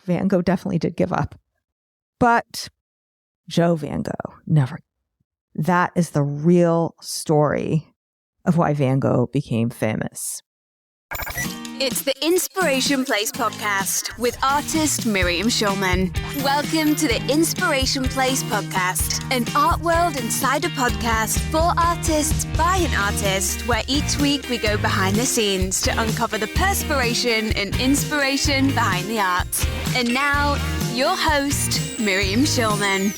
Van Gogh definitely did give up. But Jo Van Gogh never. That is the real story of why Van Gogh became famous. It's the Inspiration Place podcast with artist Miriam Schulman. Welcome to the Inspiration Place podcast, an art world insider podcast for artists by an artist, where each week we go behind the scenes to uncover the perspiration and inspiration behind the art. And now, your host, Miriam Schulman.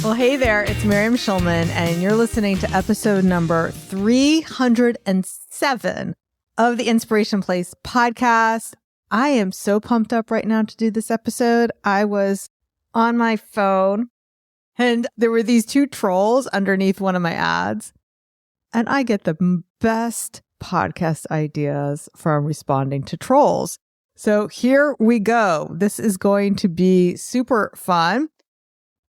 Well, hey there, it's Miriam Schulman, and you're listening to episode number 307 of the Inspiration Place podcast. I am so pumped up right now to do this episode. I was on my phone and there were these two trolls underneath one of my ads. And I get the best podcast ideas from responding to trolls. So here we go. This is going to be super fun.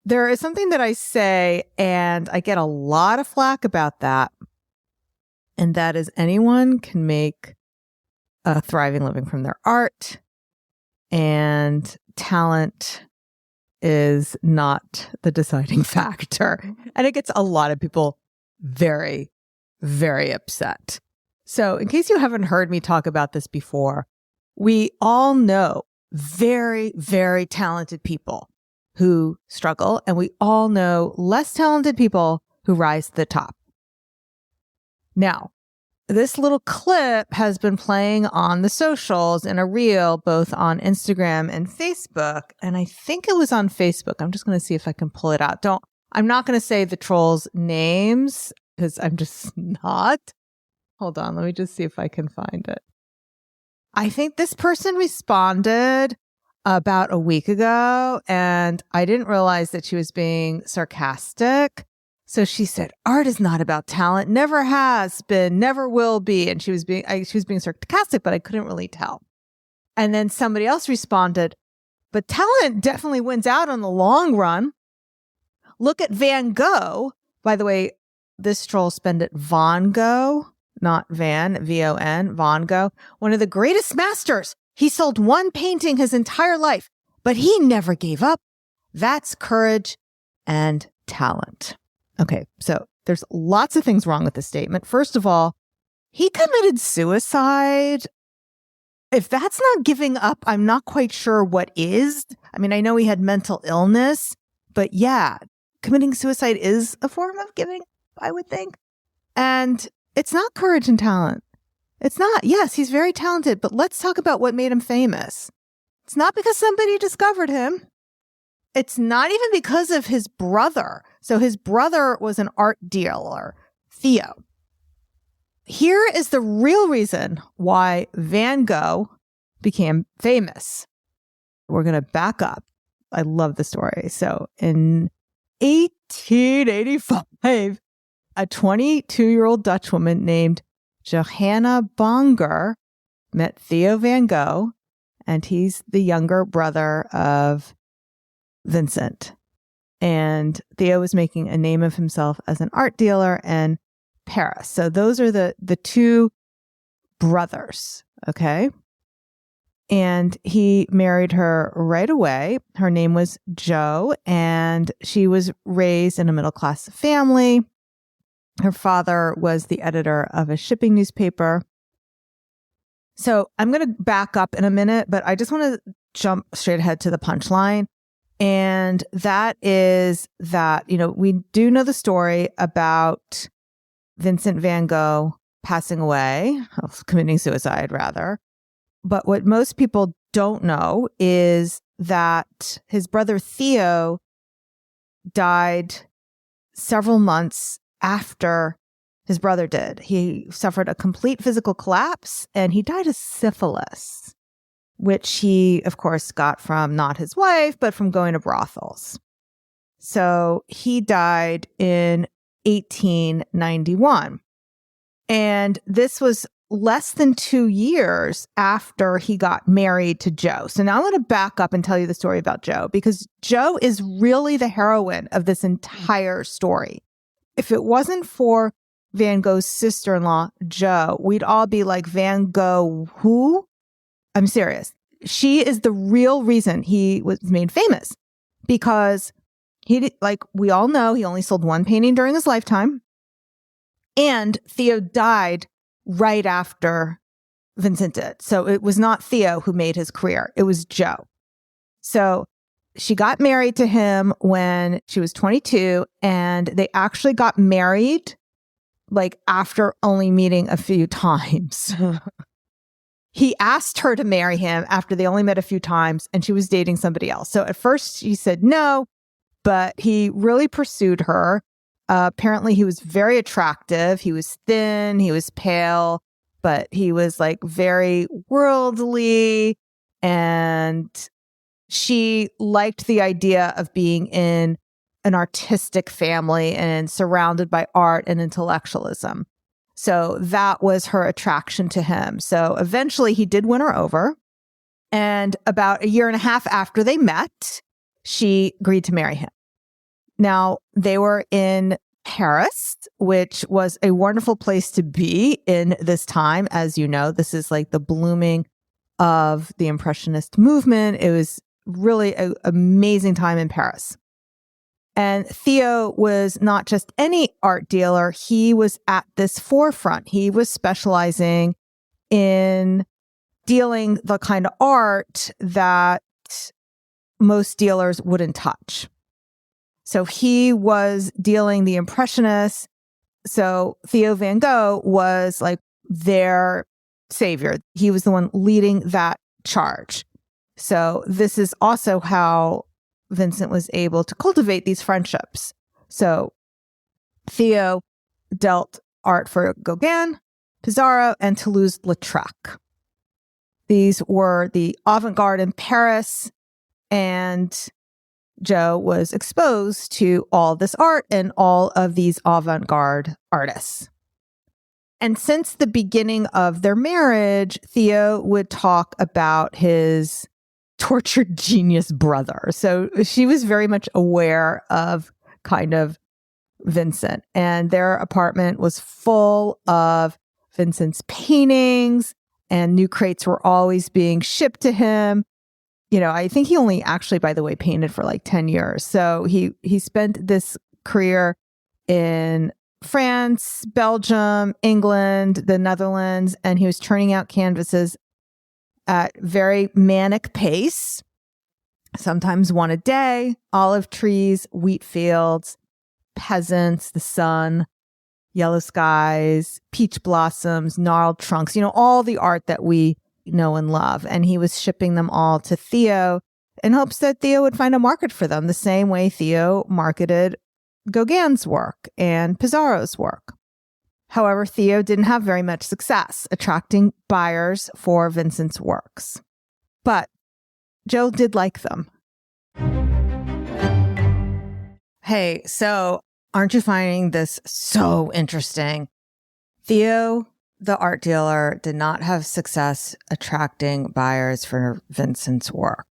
There is something that I say and I get a lot of flack about that. And that is anyone can make a thriving living from their art, and talent is not the deciding factor. And it gets a lot of people very, very upset. So in case you haven't heard me talk about this before, we all know very, very talented people who struggle, and we all know less talented people who rise to the top. Now, this little clip has been playing on the socials in a reel, both on Instagram and Facebook. And I think it was on Facebook. I'm just going to see if I can pull it out. I'm not going to say the trolls' names because I'm just not. Hold on. Let me just see if I can find it. I think this person responded about a week ago, and I didn't realize that she was being sarcastic. So she said, art is not about talent, never has been, never will be. And she was being sarcastic, but I couldn't really tell. And then somebody else responded, but talent definitely wins out on the long run. Look at Van Gogh. By the way, this troll spelled it Van Gogh, not Van, V-O-N, Van Gogh. One of the greatest masters. He sold one painting his entire life, but he never gave up. That's courage and talent. Okay, so there's lots of things wrong with this statement. First of all, he committed suicide. If that's not giving up, I'm not quite sure what is. I mean, I know he had mental illness, but yeah, committing suicide is a form of giving up, I would think. And it's not courage and talent. It's not. Yes, he's very talented, but let's talk about what made him famous. It's not because somebody discovered him. It's not even because of his brother. So his brother was an art dealer, Theo. Here is the real reason why Van Gogh became famous. We're going to back up. I love the story. So in 1885, a 22-year-old Dutch woman named Johanna Bonger met Theo Van Gogh, and he's the younger brother of Vincent. And Theo was making a name of himself as an art dealer in Paris. So those are the two brothers, okay? And he married her right away. Her name was Jo, and she was raised in a middle-class family. Her father was the editor of a shipping newspaper. So I'm going to back up in a minute, but I just want to jump straight ahead to the punchline. And that is that, we do know the story about Vincent Van Gogh passing away, committing suicide rather. But what most people don't know is that his brother Theo died several months after his brother did. He suffered a complete physical collapse and he died of syphilis, which he, of course, got from not his wife, but from going to brothels. So he died in 1891. And this was less than 2 years after he got married to Jo. So now I want to back up and tell you the story about Jo, because Jo is really the heroine of this entire story. If it wasn't for Van Gogh's sister-in-law, Jo, we'd all be like, Van Gogh who? I'm serious. she is the real reason he was made famous, because like we all know, he only sold one painting during his lifetime. And Theo died right after Vincent did. So it was not Theo who made his career. It was Jo. So she got married to him when she was 22, and they actually got married like after only meeting a few times. He asked her to marry him after they only met a few times, and she was dating somebody else. So at first she said no, but he really pursued her. Apparently he was very attractive. He was thin, he was pale, but he was like very worldly, and she liked the idea of being in an artistic family and surrounded by art and intellectualism. So that was her attraction to him. So eventually he did win her over. And about a year and a half after they met, she agreed to marry him. Now, they were in Paris, which was a wonderful place to be in this time. As you know, this is like the blooming of the Impressionist movement. It was really an amazing time in Paris. And Theo was not just any art dealer. He was at this forefront. He was specializing in dealing the kind of art that most dealers wouldn't touch. So he was dealing the Impressionists. So Theo Van Gogh was like their savior. He was the one leading that charge. So this is also how Vincent was able to cultivate these friendships. So Theo dealt art for Gauguin, Pissarro, and Toulouse-Lautrec. These were the avant-garde in Paris, and Jo was exposed to all this art and all of these avant-garde artists. And since the beginning of their marriage, Theo would talk about his tortured genius brother. So she was very much aware of kind of Vincent, and their apartment was full of Vincent's paintings, and new crates were always being shipped to him. You know, I think he only actually, by the way, painted for like 10 years. So he spent this career in France, Belgium, England, the Netherlands, and he was turning out canvases at very manic pace, sometimes one a day. Olive trees, wheat fields, peasants, the sun, yellow skies, peach blossoms, gnarled trunks, you know, all the art that we know and love. And he was shipping them all to Theo in hopes that Theo would find a market for them, the same way Theo marketed Gauguin's work and Pissarro's work. However, Theo didn't have very much success attracting buyers for Vincent's works. But Jo did like them. Hey, so aren't you finding this so interesting? Theo, the art dealer, did not have success attracting buyers for Vincent's work,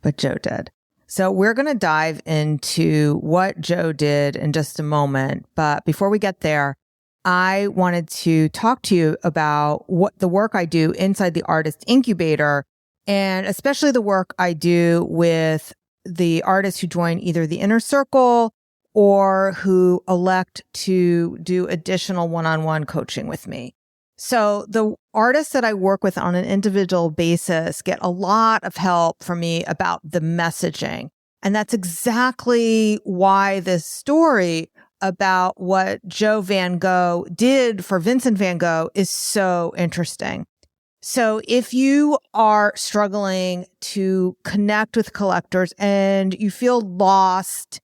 but Jo did. So we're going to dive into what Jo did in just a moment. But before we get there, I wanted to talk to you about what the work I do inside the Artist Incubator, and especially the work I do with the artists who join either the Inner Circle or who elect to do additional one-on-one coaching with me. So the artists that I work with on an individual basis get a lot of help from me about the messaging. And that's exactly why this story about what Jo Van Gogh did for Vincent Van Gogh is so interesting. So if you are struggling to connect with collectors and you feel lost,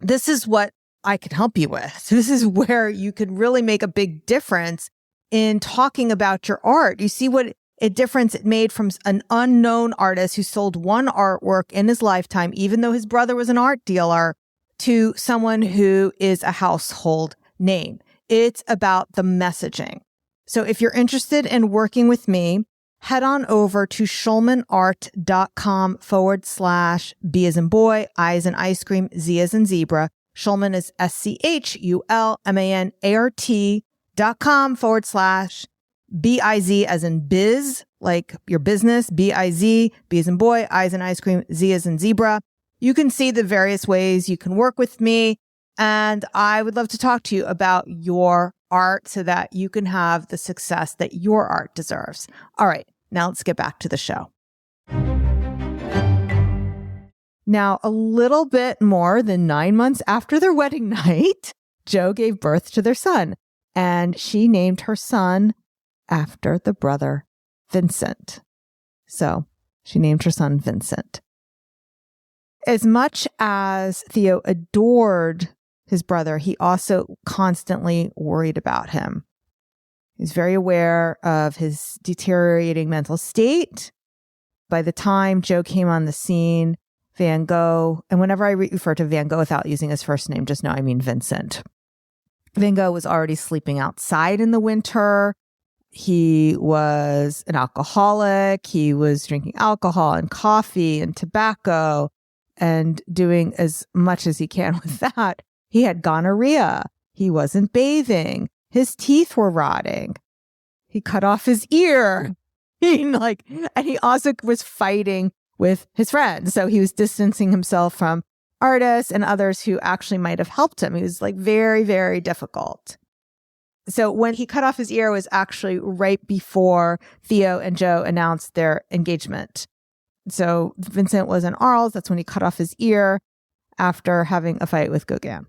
this is what I can help you with. This is where you can really make a big difference in talking about your art. You see what a difference it made from an unknown artist who sold one artwork in his lifetime, even though his brother was an art dealer, to someone who is a household name. It's about the messaging. So if you're interested in working with me, head on over to schulmanart.com/B as in boy, I as in ice cream, Z as in zebra. Schulman is SCHULMANART.com/ B-I-Z as in biz, like your business, B-I-Z, B as in boy, I as in ice cream, Z as in zebra. You can see the various ways you can work with me. And I would love to talk to you about your art so that you can have the success that your art deserves. All right, now let's get back to the show. Now, a little bit more than 9 months after their wedding night, Jo gave birth to their son, and she named her son after the brother Vincent. So she named her son Vincent. As much as Theo adored his brother, he also constantly worried about him. He's very aware of his deteriorating mental state. By the time Jo came on the scene, Van Gogh, and whenever I refer to Van Gogh without using his first name, just know I mean Vincent. Van Gogh was already sleeping outside in the winter. He was an alcoholic. He was drinking alcohol and coffee and tobacco and doing as much as he can with that. He had gonorrhea. He wasn't bathing. His teeth were rotting. He cut off his ear. And he also was fighting with his friends. So he was distancing himself from artists and others who actually might have helped him. He was very, very difficult. So when he cut off his ear was actually right before Theo and Jo announced their engagement. So Vincent was in Arles. That's when he cut off his ear after having a fight with Gauguin.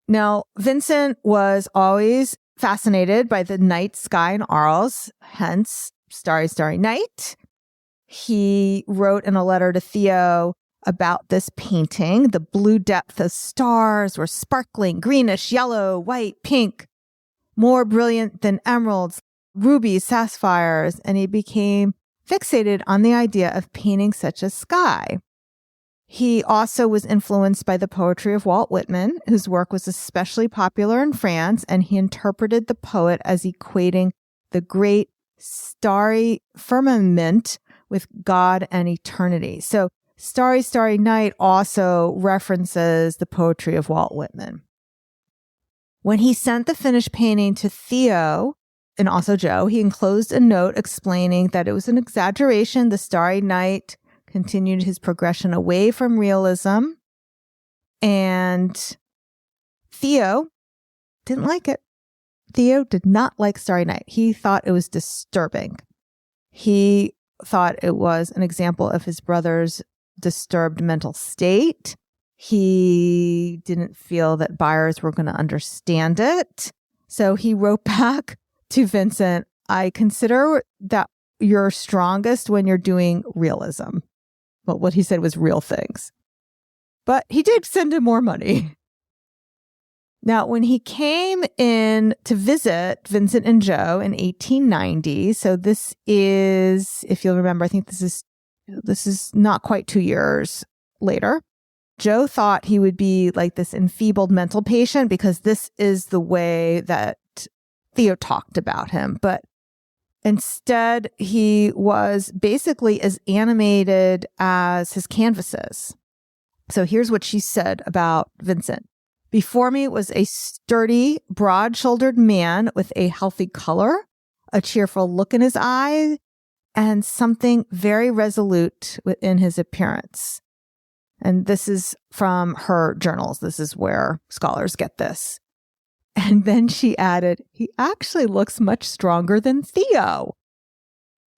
Now, Vincent was always fascinated by the night sky in Arles, hence Starry Starry Night. He wrote in a letter to Theo about this painting. The blue depth of stars were sparkling, greenish, yellow, white, pink, more brilliant than emeralds, rubies, sapphires, and he became fixated on the idea of painting such a sky. He also was influenced by the poetry of Walt Whitman, whose work was especially popular in France, and he interpreted the poet as equating the great starry firmament with God and eternity. So Starry Starry Night also references the poetry of Walt Whitman. When he sent the finished painting to Theo and also Jo, he enclosed a note explaining that it was an exaggeration. The Starry Night continued his progression away from realism. And Theo didn't like it. Theo did not like Starry Night. He thought it was disturbing. He thought it was an example of his brother's disturbed mental state. He didn't feel that buyers were going to understand it. So he wrote back to Vincent, I consider that you're strongest when you're doing realism. Well, what he said was real things. But he did send him more money. Now, when he came in to visit Vincent and Jo in 1890, so this is, if you'll remember, I think this is not quite 2 years later, Jo thought he would be like this enfeebled mental patient because this is the way that Theo talked about him. But instead, he was basically as animated as his canvases. So here's what she said about Vincent. Before me was a sturdy, broad-shouldered man with a healthy color, a cheerful look in his eye, and something very resolute within his appearance. And this is from her journals. This is where scholars get this. And then she added, he actually looks much stronger than Theo,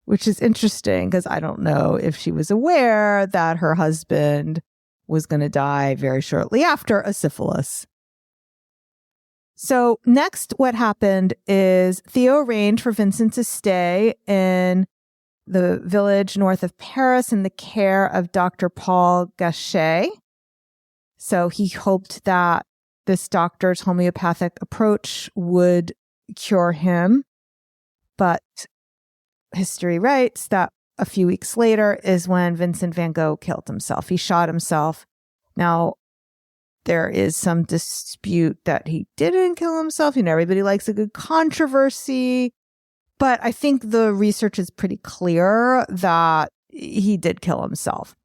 which is interesting because I don't know if she was aware that her husband was going to die very shortly after a syphilis. So next, what happened is Theo arranged for Vincent to stay in the village north of Paris in the care of Dr. Paul Gachet. So he hoped that this doctor's homeopathic approach would cure him. But history writes that a few weeks later is when Vincent Van Gogh killed himself. He shot himself. Now, there is some dispute that he didn't kill himself. Everybody likes a good controversy. But I think the research is pretty clear that he did kill himself.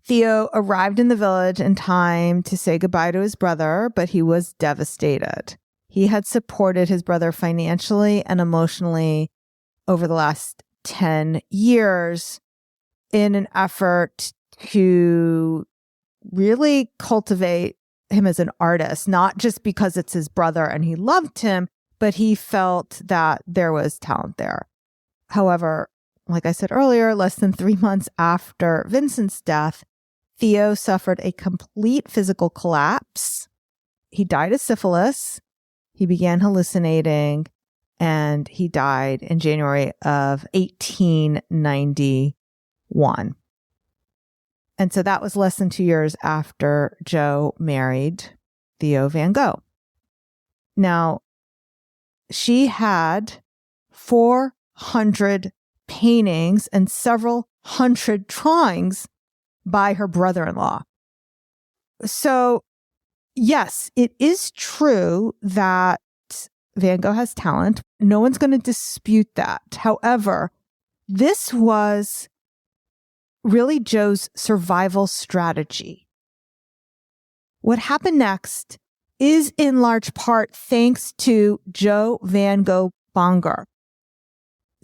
Theo arrived in the village in time to say goodbye to his brother, but he was devastated. he had supported his brother financially and emotionally over the last 10 years in an effort to really cultivate him as an artist, not just because it's his brother and he loved him, but he felt that there was talent there. However, like I said earlier, less than 3 months after Vincent's death, Theo suffered a complete physical collapse. He died of syphilis. He began hallucinating, and he died in January of 1891. And so that was less than 2 years after Jo married Theo Van Gogh. Now, she had 400 paintings and several hundred drawings by her brother-in-law. So, yes, it is true that Van Gogh has talent. No one's going to dispute that. However, this was really Jo's survival strategy. What happened next is in large part thanks to Jo Van Gogh Bonger.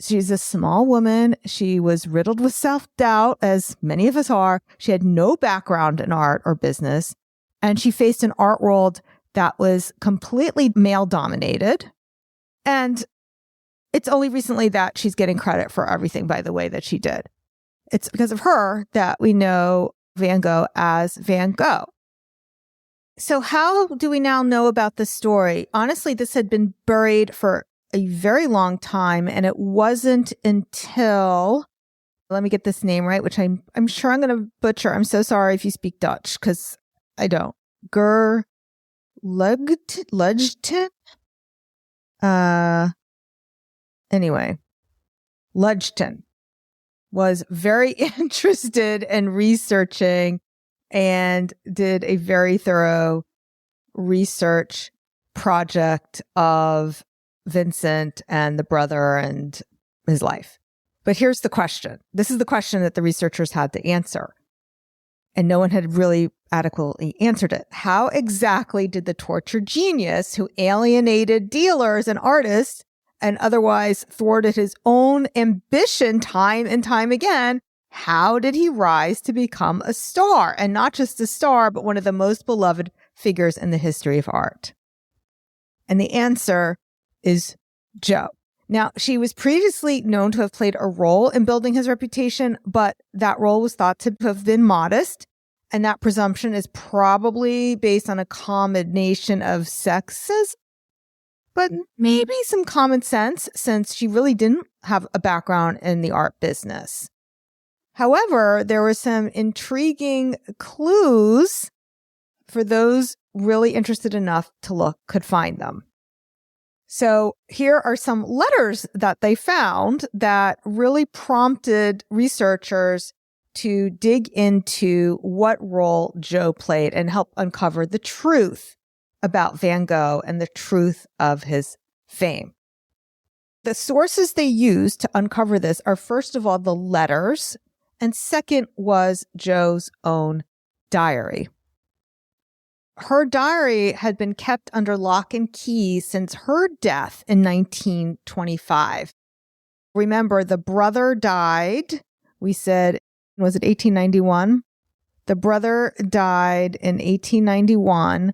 She's a small woman. She was riddled with self-doubt, as many of us are. She had no background in art or business, and she faced an art world that was completely male-dominated. And it's only recently that she's getting credit for everything by the way that she did. It's because of her that we know Van Gogh as Van Gogh. So how do we now know about this story? Honestly, this had been buried for a very long time, and it wasn't until, let me get this name right, which I'm sure I'm going to butcher. I'm so sorry if you speak Dutch, because I don't. Lugten? Anyway, Lugten was very interested in researching and did a very thorough research project of Vincent and the brother and his life. But here's the question. This is the question that the researchers had to answer. And no one had really adequately answered it. How exactly did the tortured genius who alienated dealers and artists and otherwise thwarted his own ambition time and time again, how did he rise to become a star? And not just a star, but one of the most beloved figures in the history of art. And the answer is Jo. Now, she was previously known to have played a role in building his reputation, but that role was thought to have been modest. And that presumption is probably based on a combination of sexism, but maybe some common sense, since she really didn't have a background in the art business. However, there were some intriguing clues for those really interested enough to look could find them. So here are some letters that they found that really prompted researchers to dig into what role Jo played and help uncover the truth about Van Gogh and the truth of his fame. The sources they used to uncover this are, first of all, the letters, and second was Jo's own diary. Her diary had been kept under lock and key since her death in 1925. Remember, the brother died, we said, was it 1891? The brother died in 1891,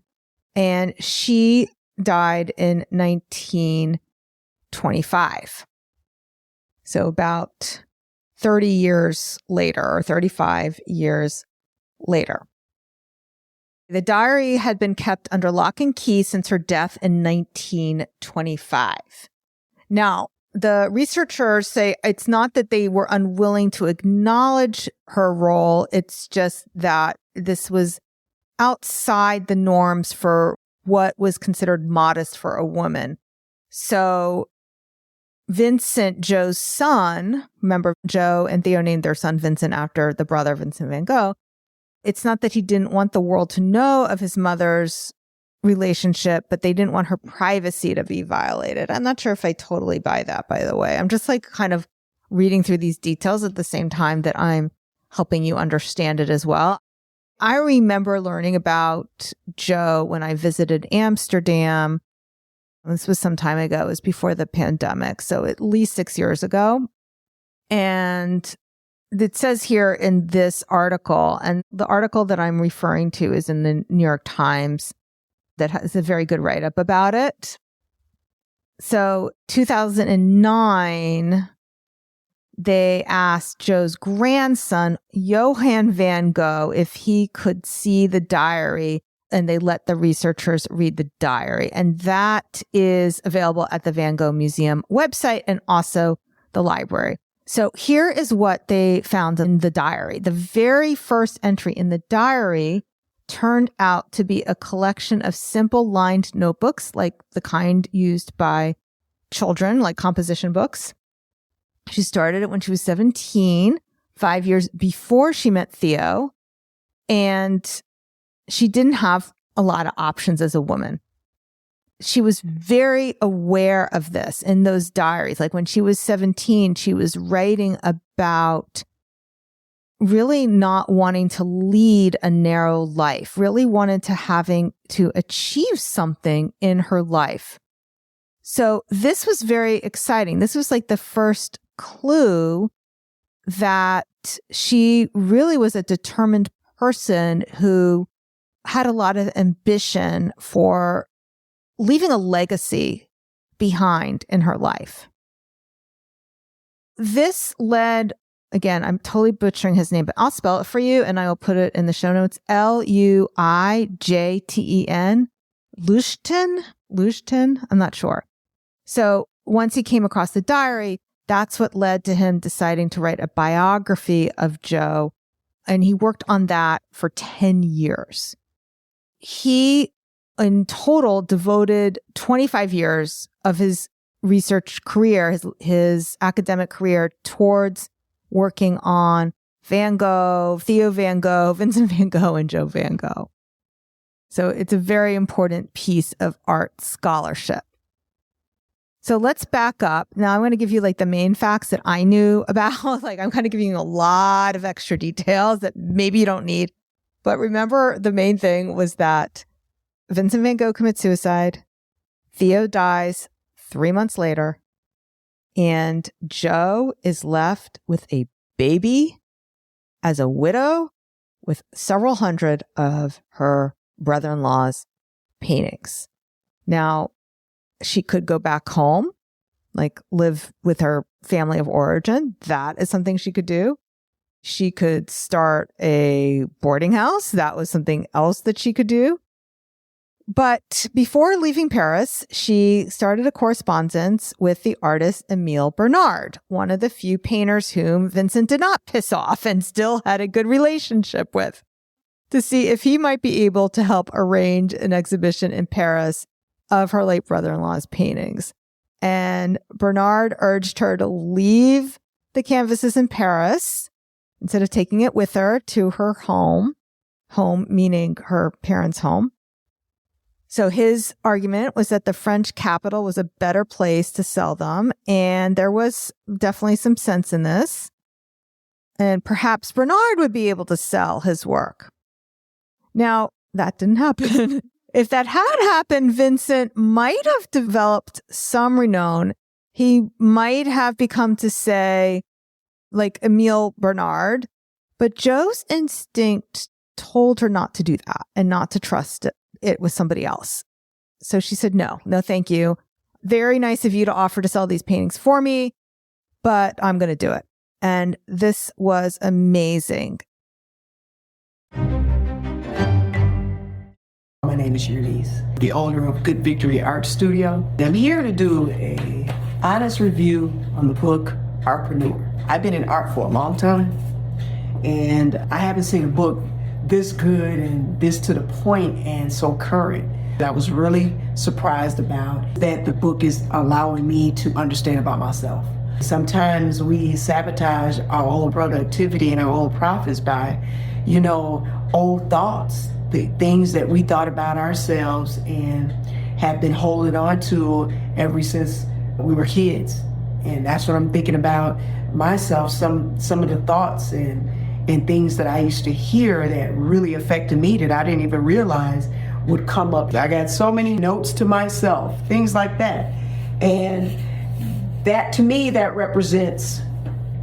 and she died in 1925. So about 30 years later, or 35 years later. The diary had been kept under lock and key since her death in 1925. Now, the researchers say it's not that they were unwilling to acknowledge her role. It's just that this was outside the norms for what was considered modest for a woman. So Vincent, Jo's son, remember Jo and Theo named their son Vincent after the brother Vincent Van Gogh. It's not that he didn't want the world to know of his mother's relationship, but they didn't want her privacy to be violated. I'm not sure if I totally buy that, by the way. I'm just like kind of reading through these details at the same time that I'm helping you understand it as well. I remember learning about Jo when I visited Amsterdam This was some time ago. It was before the pandemic, so at least 6 years ago. And it says here in this article, and the article that I'm referring to is in the New York Times that has a very good write-up about it. So 2009, they asked Jo's grandson, Johann Van Gogh, if he could see the diary, and they let the researchers read the diary. And that is available at the Van Gogh Museum website and also the library. So here is what they found in the diary. The very first entry in the diary turned out to be a collection of simple lined notebooks, like the kind used by children, like composition books. She started it when she was 17, 5 years before she met Theo. And she didn't have a lot of options as a woman. She was very aware of this in those diaries. Like when she was 17, she was writing about really not wanting to lead a narrow life, really wanted to having to achieve something in her life. So this was very exciting. This was like the first clue that she really was a determined person who had a lot of ambition for leaving a legacy behind in her life. This led, again, I'm totally butchering his name, but I'll spell it for you and I will put it in the show notes. Luijten. Luijten? I'm not sure. So once he came across the diary, that's what led to him deciding to write a biography of Jo. And he worked on that for 10 years. He, in total, devoted 25 years of his research career, his academic career, towards working on Van Gogh, Theo Van Gogh, Vincent Van Gogh, and Jo Van Gogh. So it's a very important piece of art scholarship. So let's back up. Now I'm going to give you like the main facts that I knew about. Like I'm kind of giving you a lot of extra details that maybe you don't need. But remember, the main thing was that Vincent Van Gogh commits suicide. Theo dies 3 months later. And Jo is left with a baby as a widow with several hundred of her brother-in-law's paintings. Now, she could go back home, like live with her family of origin. That is something she could do. She could start a boarding house. That was something else that she could do. But before leaving Paris, she started a correspondence with the artist Émile Bernard, one of the few painters whom Vincent did not piss off and still had a good relationship with, to see if he might be able to help arrange an exhibition in Paris of her late brother-in-law's paintings. And Bernard urged her to leave the canvases in Paris instead of taking it with her to her home meaning her parents' home. So his argument was that the French capital was a better place to sell them, and there was definitely some sense in this. And perhaps Bernard would be able to sell his work. Now, that didn't happen. If that had happened, Vincent might have developed some renown. He might have become to say, like Émile Bernard, but Jo's instinct told her not to do that and not to trust it with somebody else. So she said, no, thank you. Very nice of you to offer to sell these paintings for me, but I'm going to do it. And this was amazing. My name is Yurlise, the owner of Good Victory Art Studio. I'm here to do an honest review on the book, Artpreneur. I've been in art for a long time, and I haven't seen a book this good and this to the point and so current. I was really surprised about that the book is allowing me to understand about myself. Sometimes we sabotage our own productivity and our own profits by, old thoughts, the things that we thought about ourselves and have been holding on to ever since we were kids. And that's what I'm thinking about myself, some of the thoughts and things that I used to hear that really affected me that I didn't even realize would come up. I got so many notes to myself, things like that. And that, to me, that represents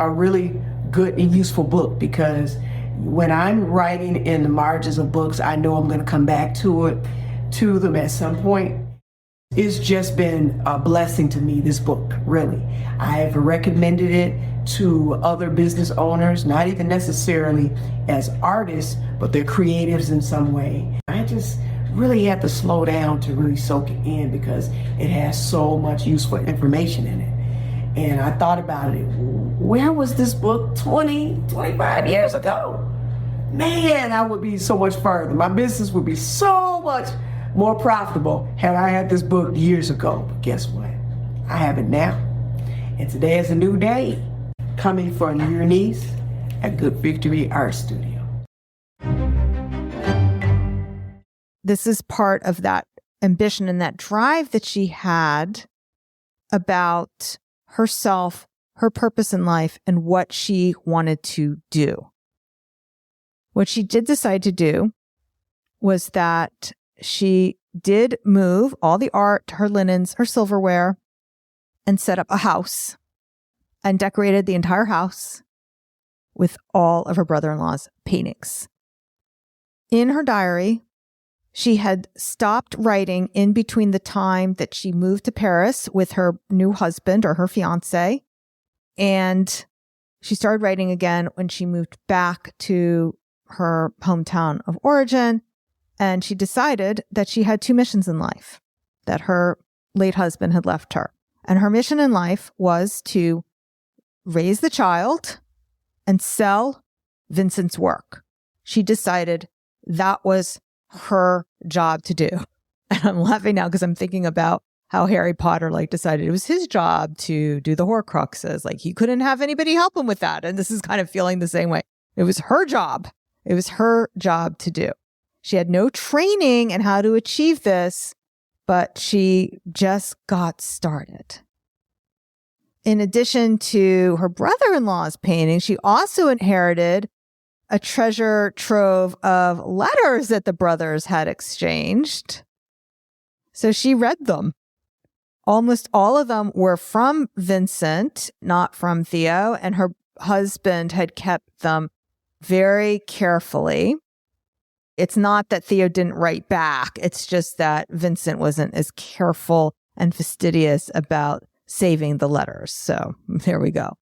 a really good and useful book, because when I'm writing in the margins of books, I know I'm going to come back to them at some point. It's just been a blessing to me, this book, really. I've recommended it to other business owners, not even necessarily as artists, but they're creatives in some way. I just really had to slow down to really soak it in, because it has so much useful information in it. And I thought about it. Where was this book 20, 25 years ago? Man, I would be so much further. My business would be so much more profitable had I had this book years ago. But guess what? I have it now. And today is a new day. Coming from your niece at Good Victory Art Studio. This is part of that ambition and that drive that she had about herself, her purpose in life, and what she wanted to do. What she did decide to do was that she did move all the art, her linens, her silverware, and set up a house and decorated the entire house with all of her brother-in-law's paintings. In her diary, she had stopped writing in between the time that she moved to Paris with her new husband, or her fiance, and she started writing again when she moved back to her hometown of origin. And she decided that she had two missions in life that her late husband had left her. And her mission in life was to raise the child and sell Vincent's work. She decided that was her job to do. And I'm laughing now because I'm thinking about how Harry Potter decided it was his job to do the Horcruxes. He couldn't have anybody help him with that. And this is kind of feeling the same way. It was her job. It was her job to do. She had no training in how to achieve this, but she just got started. In addition to her brother-in-law's painting, she also inherited a treasure trove of letters that the brothers had exchanged. So she read them. Almost all of them were from Vincent, not from Theo, and her husband had kept them very carefully. It's not that Theo didn't write back. It's just that Vincent wasn't as careful and fastidious about saving the letters. So there we go.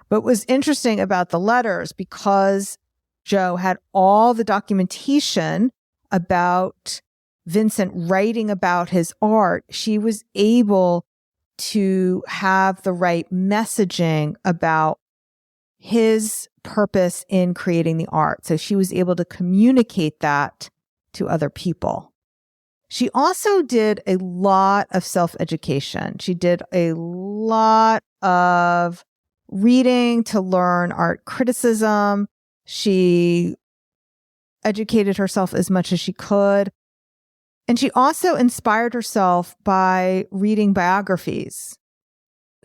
But what was interesting about the letters, because Jo had all the documentation about Vincent writing about his art, she was able to have the right messaging about his purpose in creating the art. So she was able to communicate that to other people. She also did a lot of self-education. She did a lot of reading to learn art criticism. She educated herself as much as she could. And she also inspired herself by reading biographies.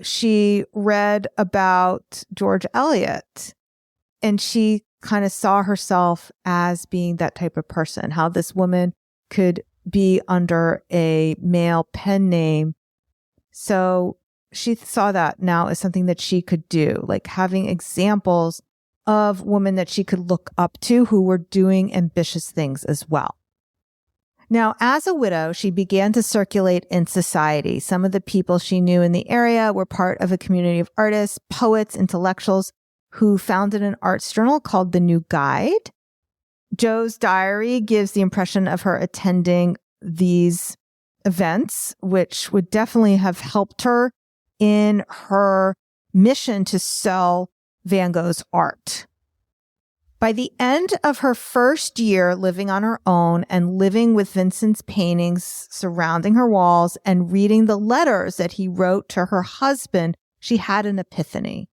She read about George Eliot, and she kind of saw herself as being that type of person, how this woman could be under a male pen name. So she saw that now as something that she could do, having examples of women that she could look up to who were doing ambitious things as well. Now, as a widow, she began to circulate in society. Some of the people she knew in the area were part of a community of artists, poets, intellectuals who founded an arts journal called The New Guide. Jo's diary gives the impression of her attending these events, which would definitely have helped her in her mission to sell Van Gogh's art. By the end of her first year living on her own and living with Vincent's paintings surrounding her walls and reading the letters that he wrote to her husband, she had an epiphany.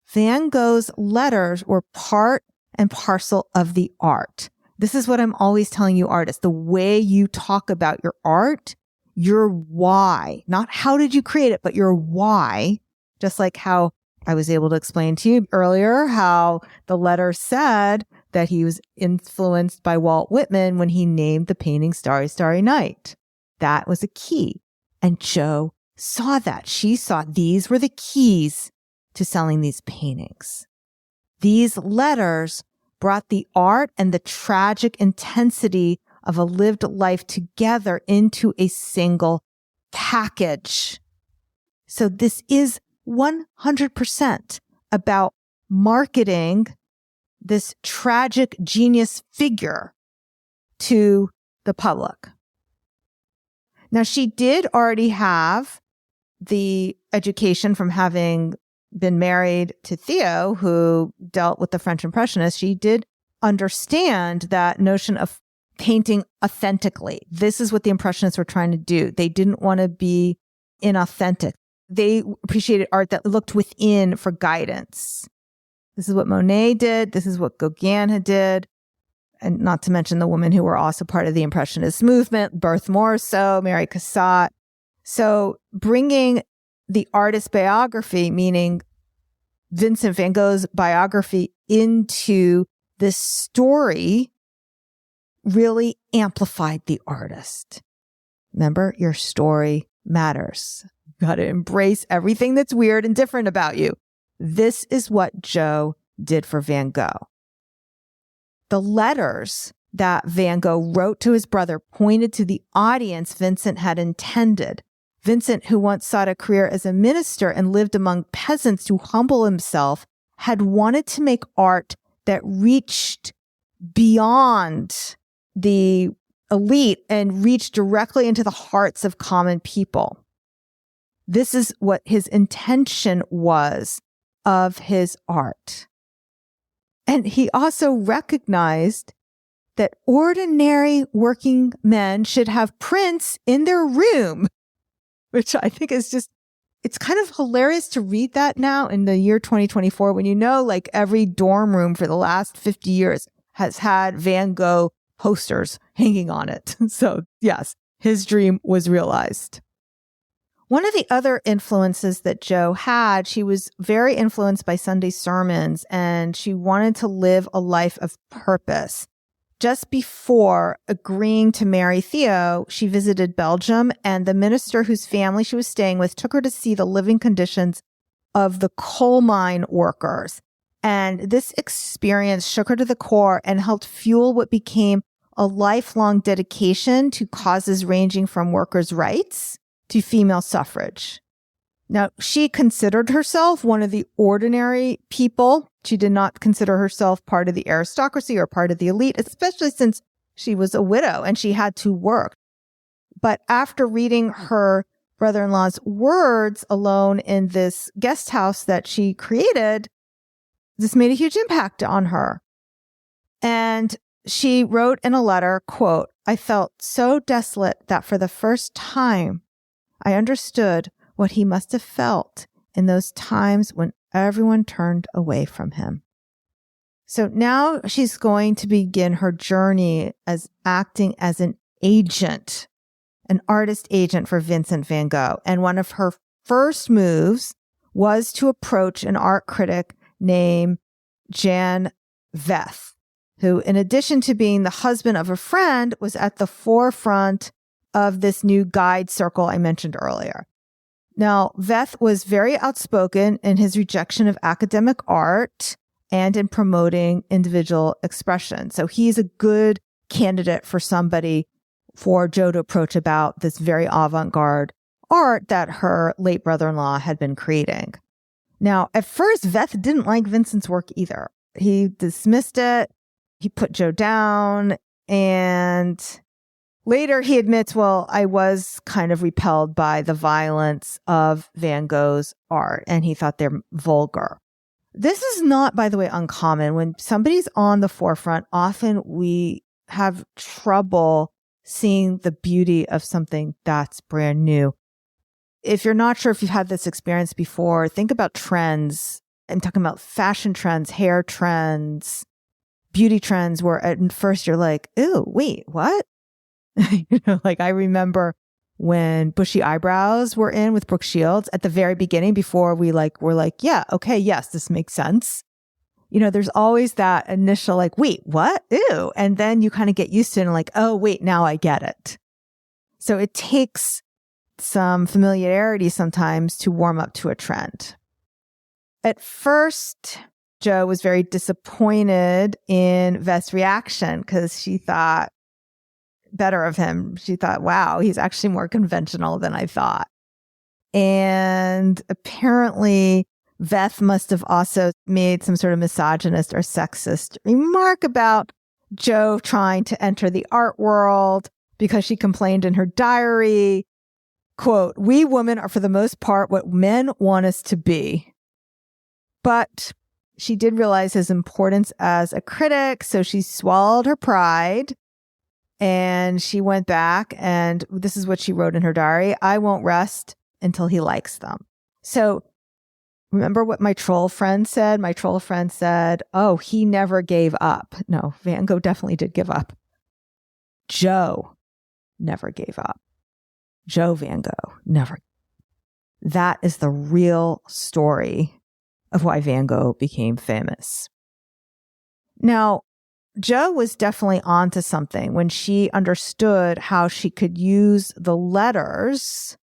Van Gogh's letters were part and parcel of the art. This is what I'm always telling you artists. The way you talk about your art, your why, not how did you create it, but your why, just like how I was able to explain to you earlier how the letter said that he was influenced by Walt Whitman when he named the painting Starry Starry Night. That was a key. And Jo saw that. She saw these were the keys to selling these paintings. These letters brought the art and the tragic intensity of a lived life together into a single package. So this is 100% about marketing this tragic genius figure to the public. Now, she did already have the education from having been married to Theo, who dealt with the French Impressionists. She did understand that notion of painting authentically. This is what the Impressionists were trying to do. They didn't want to be inauthentic. They appreciated art that looked within for guidance. This is what Monet did. This is what Gauguin did. And not to mention the women who were also part of the Impressionist movement, Berthe Morisot, Mary Cassatt. So bringing the artist biography, meaning Vincent Van Gogh's biography, into this story really amplified the artist. Remember, your story matters. You got to embrace everything that's weird and different about you. This is what Jo did for Van Gogh. The letters that Van Gogh wrote to his brother pointed to the audience Vincent had intended. Vincent, who once sought a career as a minister and lived among peasants to humble himself, had wanted to make art that reached beyond the elite and reached directly into the hearts of common people. This is what his intention was of his art. And he also recognized that ordinary working men should have prints in their room, which I think is just, it's kind of hilarious to read that now in the year 2024, when you know, like every dorm room for the last 50 years has had Van Gogh posters hanging on it. So yes, his dream was realized. One of the other influences that Jo had, she was very influenced by Sunday sermons, and she wanted to live a life of purpose. Just before agreeing to marry Theo, she visited Belgium, and the minister whose family she was staying with took her to see the living conditions of the coal mine workers. And this experience shook her to the core and helped fuel what became a lifelong dedication to causes ranging from workers' rights to female suffrage. Now, she considered herself one of the ordinary people. She did not consider herself part of the aristocracy or part of the elite, especially since she was a widow and she had to work. But after reading her brother-in-law's words alone in this guest house that she created, this made a huge impact on her. And she wrote in a letter, quote, "I felt so desolate that for the first time, I understood what he must have felt in those times when everyone turned away from him." So now she's going to begin her journey as acting as an agent, an artist agent for Vincent Van Gogh. And one of her first moves was to approach an art critic named Jan Veth, who, in addition to being the husband of a friend, was at the forefront of this new guide circle I mentioned earlier. Now, Veth was very outspoken in his rejection of academic art and in promoting individual expression. So he's a good candidate for somebody for Jo to approach about this very avant-garde art that her late brother-in-law had been creating. Now, at first, Veth didn't like Vincent's work either. He dismissed it. He put Jo down, and later, he admits, well, I was kind of repelled by the violence of Van Gogh's art, and he thought they're vulgar. This is not, by the way, uncommon. When somebody's on the forefront, often we have trouble seeing the beauty of something that's brand new. If you're not sure if you've had this experience before, think about trends. I'm talking about fashion trends, hair trends, beauty trends, where at first you're like, "Ew, wait, what?" Like I remember when bushy eyebrows were in with Brooke Shields at the very beginning, before we were like, yeah, okay, yes, this makes sense. there's always that initial like, wait, what? Ew. And then you kind of get used to it and like, oh, wait, now I get it. So it takes some familiarity sometimes to warm up to a trend. At first, Jo was very disappointed in Veth's reaction because she thought better of him. She thought, wow, he's actually more conventional than I thought. And apparently, Veth must have also made some sort of misogynist or sexist remark about Jo trying to enter the art world because she complained in her diary, quote, "We women are for the most part what men want us to be." But she did realize his importance as a critic, so she swallowed her pride and she went back, and this is what she wrote in her diary: "I won't rest until he likes them." So remember what my troll friend said? My troll friend said, oh, he never gave up. No, Van Gogh definitely did give up. Jo never gave up. Jo Van Gogh never. That is the real story of why Van Gogh became famous. Now, Jo was definitely onto something when she understood how she could use the letters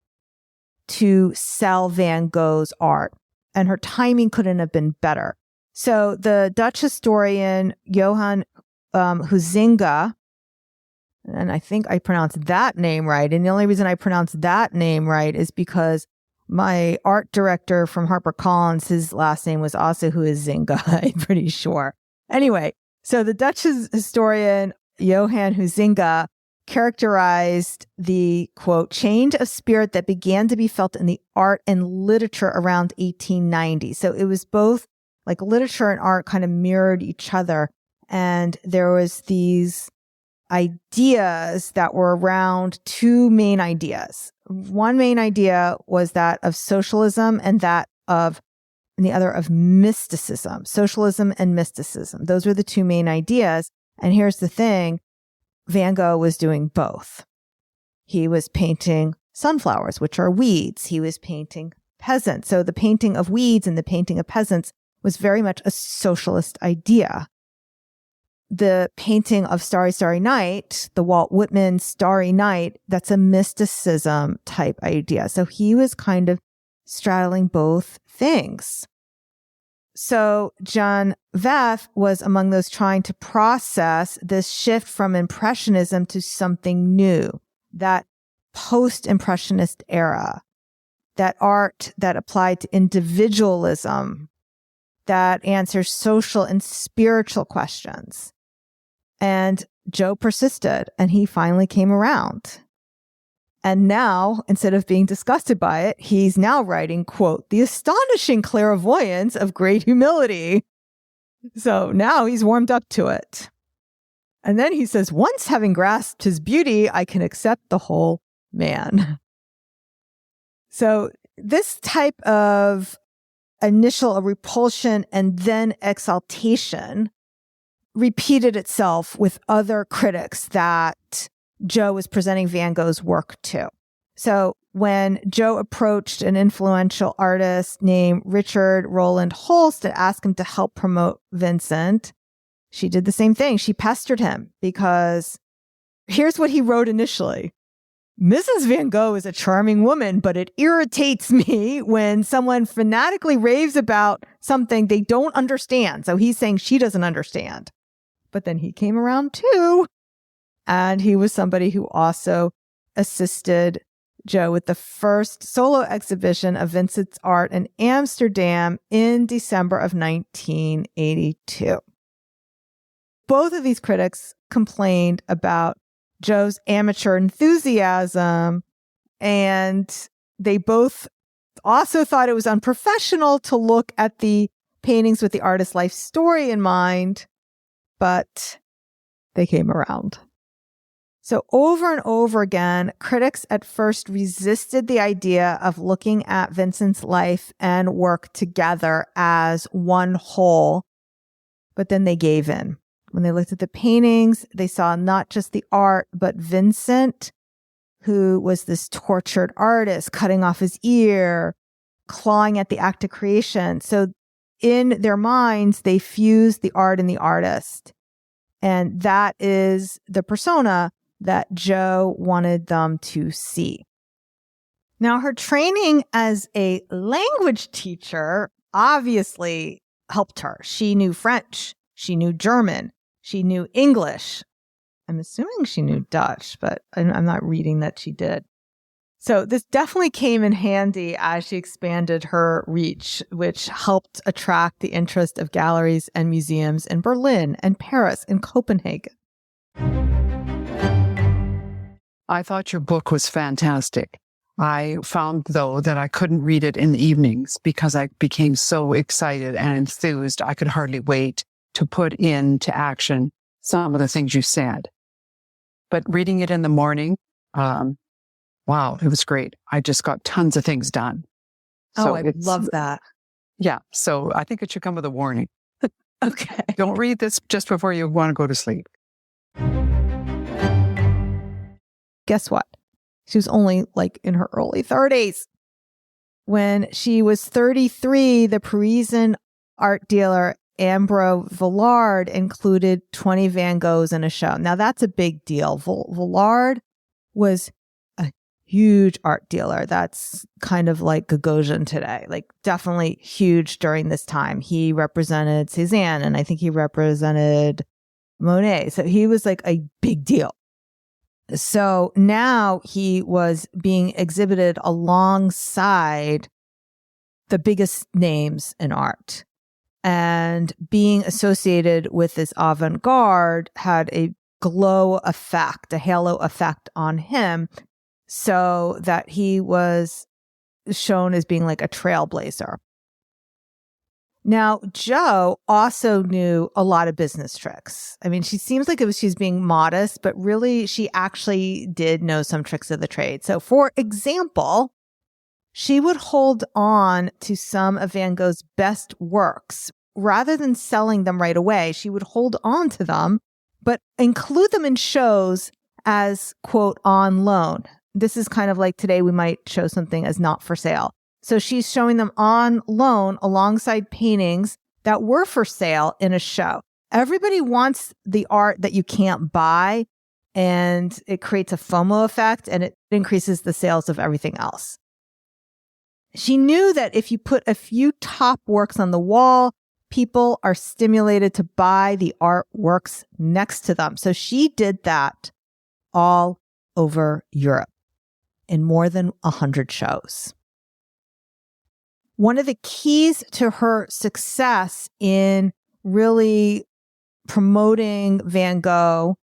to sell Van Gogh's art, and her timing couldn't have been better. So the Dutch historian Johan Huizinga, and I think I pronounced that name right, and the only reason I pronounced that name right is because my art director from HarperCollins, his last name was also Huizinga, I'm pretty sure. Anyway, so the Dutch historian Johan Huizinga characterized the, quote, change of spirit that began to be felt in the art and literature around 1890. So it was both like literature and art kind of mirrored each other. And there was these ideas that were around two main ideas. One main idea was that of socialism and the other of mysticism. Socialism and mysticism. Those were the two main ideas. And here's the thing. Van Gogh was doing both. He was painting sunflowers, which are weeds. He was painting peasants. So the painting of weeds and the painting of peasants was very much a socialist idea. The painting of Starry Starry Night, the Walt Whitman Starry Night, that's a mysticism type idea. So he was kind of straddling both things. So John Veth was among those trying to process this shift from Impressionism to something new, that post-Impressionist era, that art that applied to individualism, that answers social and spiritual questions. And Jo persisted, and he finally came around. And now, instead of being disgusted by it, he's now writing, quote, the astonishing clairvoyance of great humility. So now he's warmed up to it. And then he says, once having grasped his beauty, I can accept the whole man. So this type of initial repulsion and then exaltation repeated itself with other critics that Jo was presenting Van Gogh's work to. So when Jo approached an influential artist named Richard Roland Holst to ask him to help promote Vincent, she did the same thing. She pestered him because here's what he wrote initially. Mrs. Van Gogh is a charming woman, but it irritates me when someone fanatically raves about something they don't understand. So he's saying she doesn't understand. But then he came around too. And he was somebody who also assisted Jo with the first solo exhibition of Vincent's art in Amsterdam in December of 1982. Both of these critics complained about Jo's amateur enthusiasm, and they both also thought it was unprofessional to look at the paintings with the artist's life story in mind, but they came around. So over and over again, critics at first resisted the idea of looking at Vincent's life and work together as one whole, but then they gave in. When they looked at the paintings, they saw not just the art, but Vincent, who was this tortured artist, cutting off his ear, clawing at the act of creation. So in their minds, they fuse the art and the artist. And that is the persona that Jo wanted them to see. Now, her training as a language teacher obviously helped her. She knew French. She knew German. She knew English. I'm assuming she knew Dutch, but I'm not reading that she did. So this definitely came in handy as she expanded her reach, which helped attract the interest of galleries and museums in Berlin and Paris and Copenhagen. I thought your book was fantastic. I found, though, that I couldn't read it in the evenings because I became so excited and enthused. I could hardly wait to put into action some of the things you said. But reading it in the morning, wow, it was great. I just got tons of things done. So I love that. Yeah. So I think it should come with a warning. Okay. Don't read this just before you want to go to sleep. Guess what? She was only like in her early 30s. When she was 33, the Parisian art dealer Ambro Villard included 20 Van Goghs in a show. Now that's a big deal. Villard was a huge art dealer. That's kind of like Gagosian today, like definitely huge during this time. He represented Cézanne and I think he represented Monet. So he was like a big deal. So now he was being exhibited alongside the biggest names in art. And being associated with this avant-garde had a glow effect, a halo effect on him, so that he was shown as being like a trailblazer. Now, Jo also knew a lot of business tricks. I mean, she seems like she's being modest, but really she actually did know some tricks of the trade. So, for example, she would hold on to some of Van Gogh's best works. Rather than selling them right away, she would hold on to them, but include them in shows as, quote, on loan. This is kind of like today we might show something as not for sale. So she's showing them on loan alongside paintings that were for sale in a show. Everybody wants the art that you can't buy, and it creates a FOMO effect, and it increases the sales of everything else. She knew that if you put a few top works on the wall, people are stimulated to buy the artworks next to them. So she did that all over Europe in more than 100 shows. One of the keys to her success in really promoting Van Gogh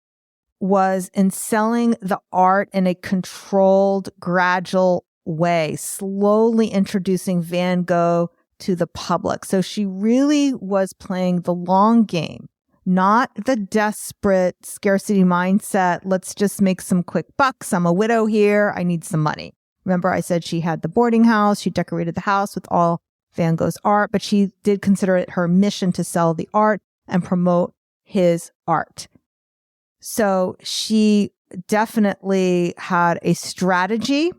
was in selling the art in a controlled, gradual way, slowly introducing Van Gogh to the public. So she really was playing the long game, not the desperate scarcity mindset. Let's just make some quick bucks. I'm a widow here. I need some money. Remember, I said she had the boarding house. She decorated the house with all Van Gogh's art, but she did consider it her mission to sell the art and promote his art. So she definitely had a strategy.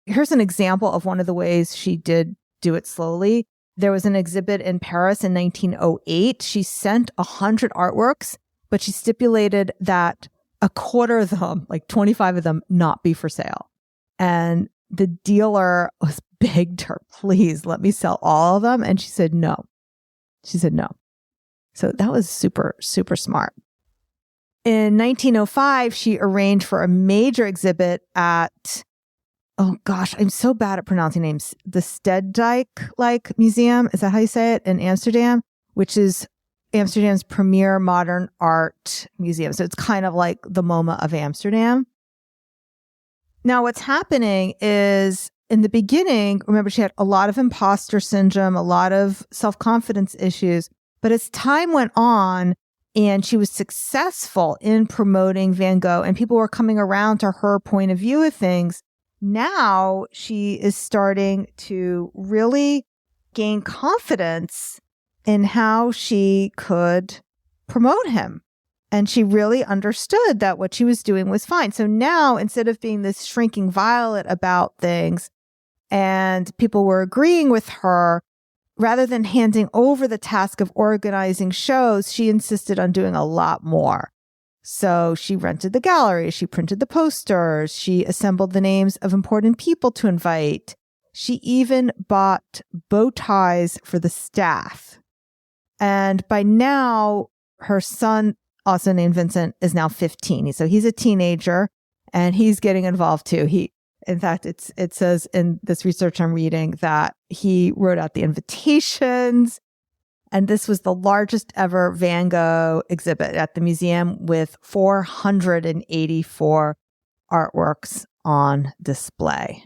Here's an example of one of the ways she did do it slowly. There was an exhibit in Paris in 1908. She sent 100 artworks, but she stipulated that a quarter of them, like 25 of them, not be for sale. And the dealer was begged her, please let me sell all of them. And she said no. She said no. So that was super, super smart. In 1905, she arranged for a major exhibit at, oh gosh, I'm so bad at pronouncing names, the Stedelijk Museum. Is that how you say it? In Amsterdam, which is Amsterdam's premier modern art museum. So it's kind of like the MoMA of Amsterdam. Now, what's happening is in the beginning, remember, she had a lot of imposter syndrome, a lot of self-confidence issues. But as time went on and she was successful in promoting Van Gogh and people were coming around to her point of view of things, now she is starting to really gain confidence in how she could promote him. And she really understood that what she was doing was fine. So now, instead of being this shrinking violet about things and people were agreeing with her, rather than handing over the task of organizing shows, she insisted on doing a lot more. So she rented the gallery, she printed the posters, she assembled the names of important people to invite. She even bought bow ties for the staff. And by now, her son, also named Vincent, is now 15. So he's a teenager and he's getting involved too. In fact, it says in this research I'm reading that he wrote out the invitations. And this was the largest ever Van Gogh exhibit at the museum with 484 artworks on display.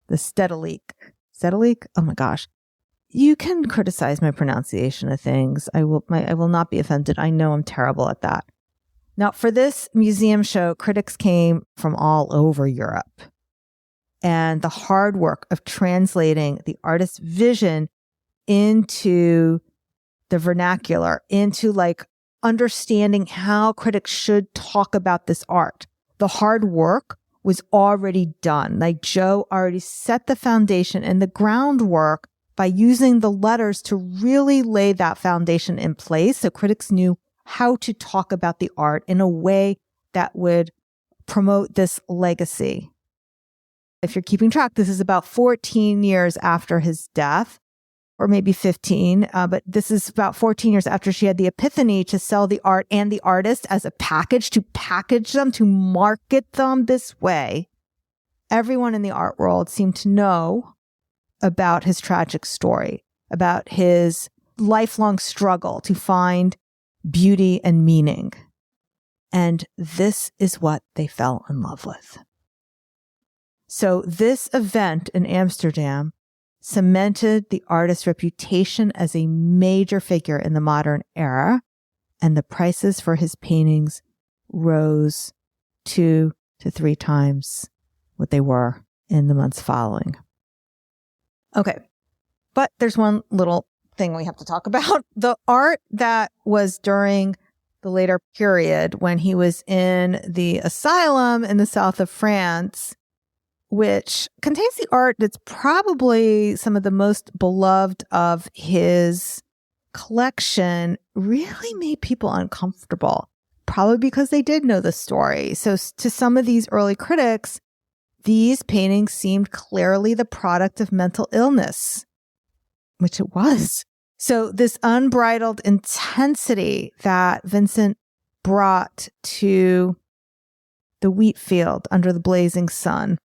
The Stedelijk. Oh my gosh. You can criticize my pronunciation of things. I will not be offended. I know I'm terrible at that. Now, for this museum show, critics came from all over Europe. And the hard work of translating the artist's vision into the vernacular, into like understanding how critics should talk about this art. The hard work was already done. Like Jo already set the foundation and the groundwork by using the letters to really lay that foundation in place. So critics knew how to talk about the art in a way that would promote this legacy. If you're keeping track, this is about 14 years after his death, or maybe 15, but this is about 14 years after she had the epiphany to sell the art and the artist as a package, to package them, to market them this way. Everyone in the art world seemed to know about his tragic story, about his lifelong struggle to find beauty and meaning. And this is what they fell in love with. So this event in Amsterdam cemented the artist's reputation as a major figure in the modern era, and the prices for his paintings rose 2 to 3 times what they were in the months following. Okay, but there's one little thing we have to talk about. The art that was during the later period when he was in the asylum in the south of France, which contains the art that's probably some of the most beloved of his collection, really made people uncomfortable, probably because they did know the story. So to some of these early critics, these paintings seemed clearly the product of mental illness, which it was. So this unbridled intensity that Vincent brought to the wheat field under the blazing sun,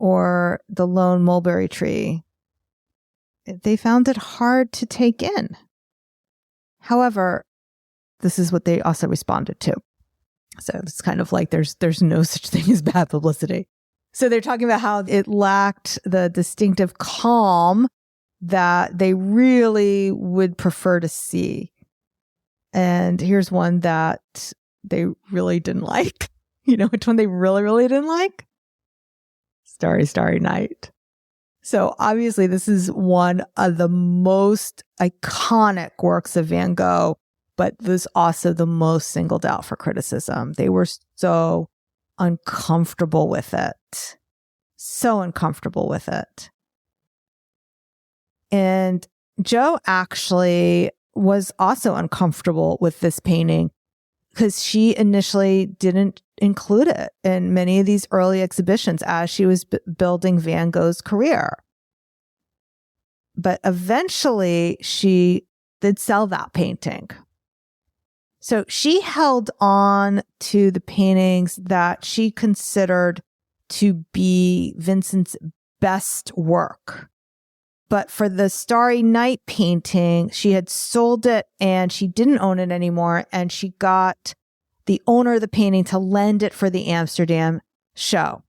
or the lone mulberry tree, they found it hard to take in. However, this is what they also responded to. So it's kind of like there's no such thing as bad publicity. So they're talking about how it lacked the distinctive calm that they really would prefer to see. And here's one that they really didn't like. You know which one they really, really didn't like? Starry Starry Night. So obviously this is one of the most iconic works of Van Gogh, but was also the most singled out for criticism. They were so uncomfortable with it. So uncomfortable with it. And Jo actually was also uncomfortable with this painting because she initially didn't include it in many of these early exhibitions as she was building Van Gogh's career. But eventually she did sell that painting. So she held on to the paintings that she considered to be Vincent's best work. But for the Starry Night painting, she had sold it and she didn't own it anymore. And she got the owner of the painting to lend it for the Amsterdam show.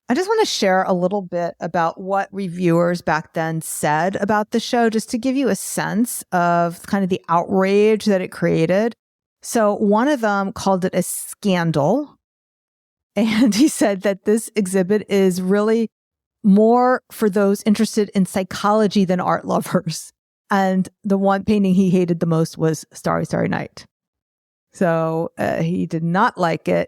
I just want to share a little bit about what reviewers back then said about the show, just to give you a sense of kind of the outrage that it created. So one of them called it a scandal. And he said that this exhibit is really more for those interested in psychology than art lovers. And the one painting he hated the most was Starry Starry Night. So he did not like it.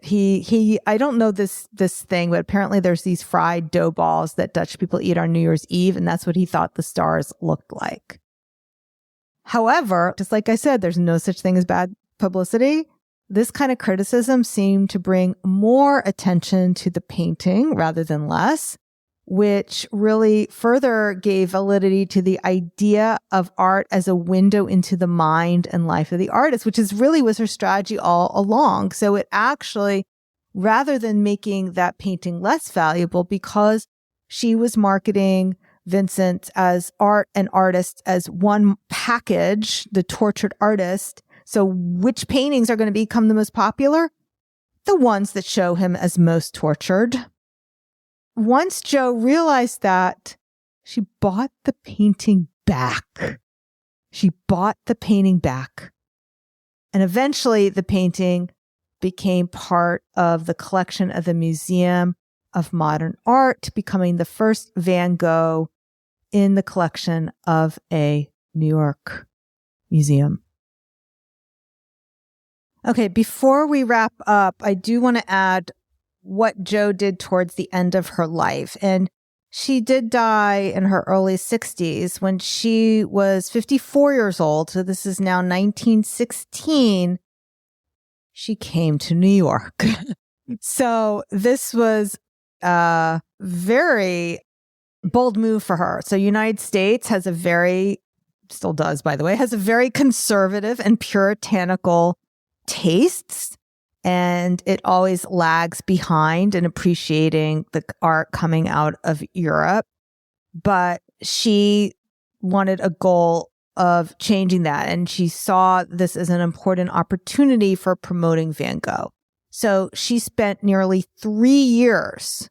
I don't know this thing, but apparently there's these fried dough balls that Dutch people eat on New Year's Eve, and that's what he thought the stars looked like. However, just like I said, there's no such thing as bad publicity. This kind of criticism seemed to bring more attention to the painting rather than less, which really further gave validity to the idea of art as a window into the mind and life of the artist, which was her strategy all along. So it actually, rather than making that painting less valuable, because she was marketing Vincent as art and artist as one package, the tortured artist. So which paintings are going to become the most popular? The ones that show him as most tortured. Once Jo realized that, she bought the painting back. And eventually the painting became part of the collection of the Museum of Modern Art, becoming the first Van Gogh in the collection of a New York museum. Okay, before we wrap up, I do want to add what Jo did towards the end of her life. And she did die in her early 60s when she was 54 years old. So this is now 1916. She came to New York. So this was a very bold move for her. So United States has still does, by the way, has a very conservative and puritanical tastes, and it always lags behind in appreciating the art coming out of Europe. But she wanted a goal of changing that, and she saw this as an important opportunity for promoting Van Gogh. So she spent nearly 3 years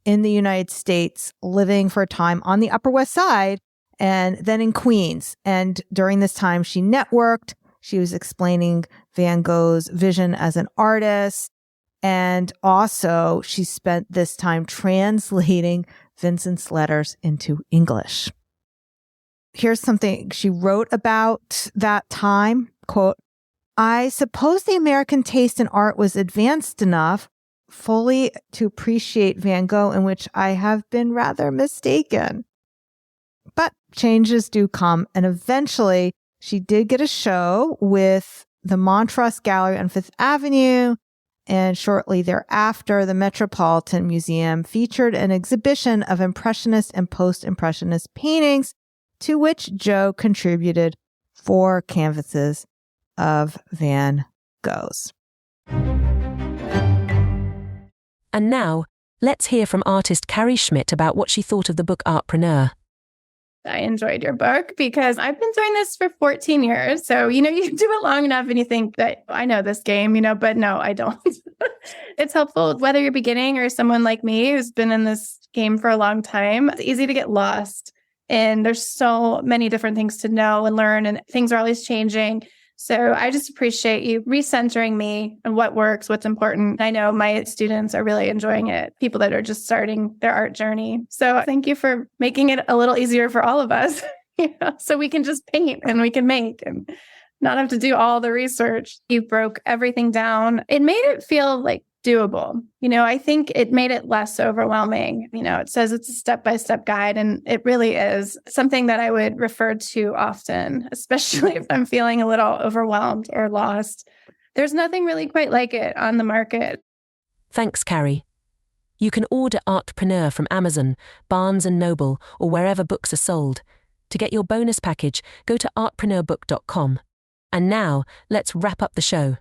in the United States, living for a time on the Upper West Side and then in Queens. And during this time, she networked. She was explaining Van Gogh's vision as an artist. And also, she spent this time translating Vincent's letters into English. Here's something she wrote about that time. Quote, "I suppose the American taste in art was advanced enough fully to appreciate Van Gogh, in which I have been rather mistaken. But changes do come, and eventually she did get a show with the Montrose Gallery on Fifth Avenue, and shortly thereafter, the Metropolitan Museum featured an exhibition of Impressionist and Post-Impressionist paintings, to which Jo contributed 4 canvases of Van Gogh's." And now, let's hear from artist Carrie Schmidt about what she thought of the book Artpreneur. I enjoyed your book because I've been doing this for 14 years. So, you do it long enough and you think that I know this game, but no, I don't. It's helpful whether you're beginning or someone like me who's been in this game for a long time. It's easy to get lost. And there's so many different things to know and learn, and things are always changing. So I just appreciate you recentering me on what works, what's important. I know my students are really enjoying it, people that are just starting their art journey. So thank you for making it a little easier for all of us, so we can just paint and we can make and not have to do all the research. You broke everything down. It made it feel like doable. I think it made it less overwhelming. It says it's a step-by-step guide, and it really is something that I would refer to often, especially if I'm feeling a little overwhelmed or lost. There's nothing really quite like it on the market. Thanks, Carrie. You can order Artpreneur from Amazon, Barnes & Noble, or wherever books are sold. To get your bonus package, go to artpreneurbook.com. And now, let's wrap up the show.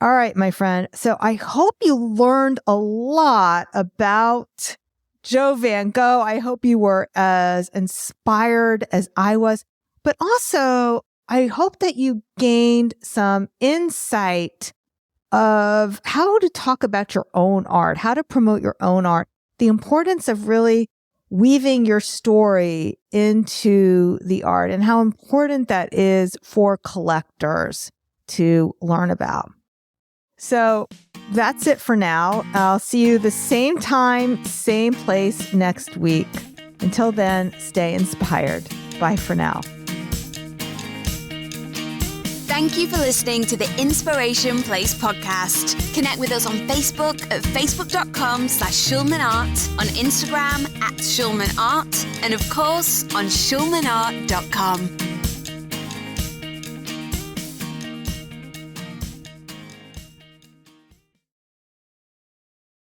All right, my friend. So I hope you learned a lot about Jo Van Gogh. I hope you were as inspired as I was, but also I hope that you gained some insight of how to talk about your own art, how to promote your own art, the importance of really weaving your story into the art, and how important that is for collectors to learn about. So that's it for now. I'll see you the same time, same place next week. Until then, stay inspired. Bye for now. Thank you for listening to the Inspiration Place podcast. Connect with us on Facebook at facebook.com/SchulmanArt, on Instagram @SchulmanArt, and of course on schulmanart.com.